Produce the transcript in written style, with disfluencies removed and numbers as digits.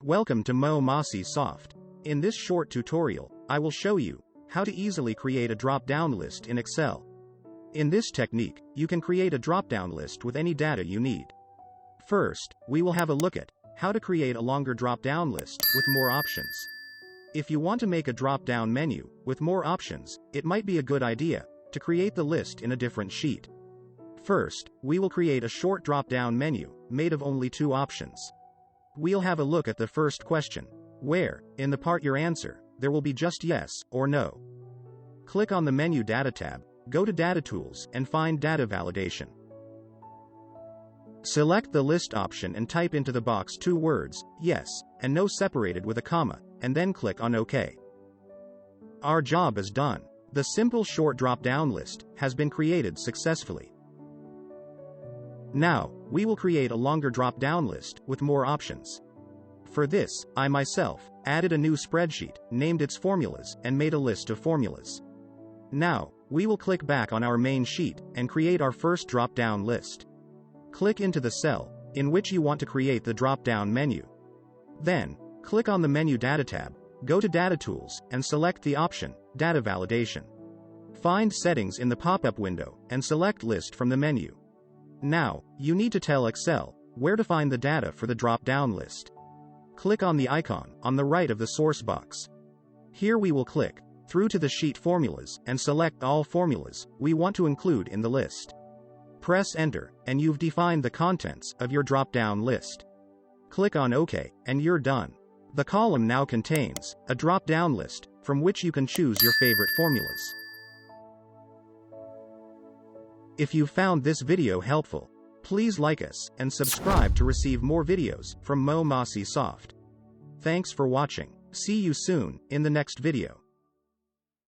Welcome to Microsoft. In this short tutorial, I will show you how to easily create a drop-down list in Excel. In this technique, you can create a drop-down list with any data you need. First, we will have a look at how to create a longer drop-down list with more options. If you want to make a drop-down menu with more options, it might be a good idea to create the list in a different sheet. First, we will create a short drop-down menu made of only two options. We'll have a look at the first question, where, in the part your answer, there will be just yes or no. Click on the Menu Data tab, go to Data Tools and find Data Validation. Select the List option and type into the box two words, yes and no separated with a comma, and then click on OK. Our job is done. The simple short drop-down list has been created successfully. Now, we will create a longer drop-down list with more options. For this, I myself added a new spreadsheet, named its formulas, and made a list of formulas. Now, we will click back on our main sheet and create our first drop-down list. Click into the cell in which you want to create the drop-down menu. Then, click on the Menu Data tab, go to Data Tools, and select the option, Data Validation. Find Settings in the pop-up window, and select List from the menu. Now, you need to tell Excel where to find the data for the drop-down list. Click on the icon on the right of the source box. Here we will click through to the sheet formulas and select all formulas we want to include in the list. Press Enter, and you've defined the contents of your drop-down list. Click on OK, and you're done. The column now contains a drop-down list from which you can choose your favorite formulas. If you found this video helpful, please like us and subscribe to receive more videos from Microsoft. Thanks for watching. See you soon in the next video.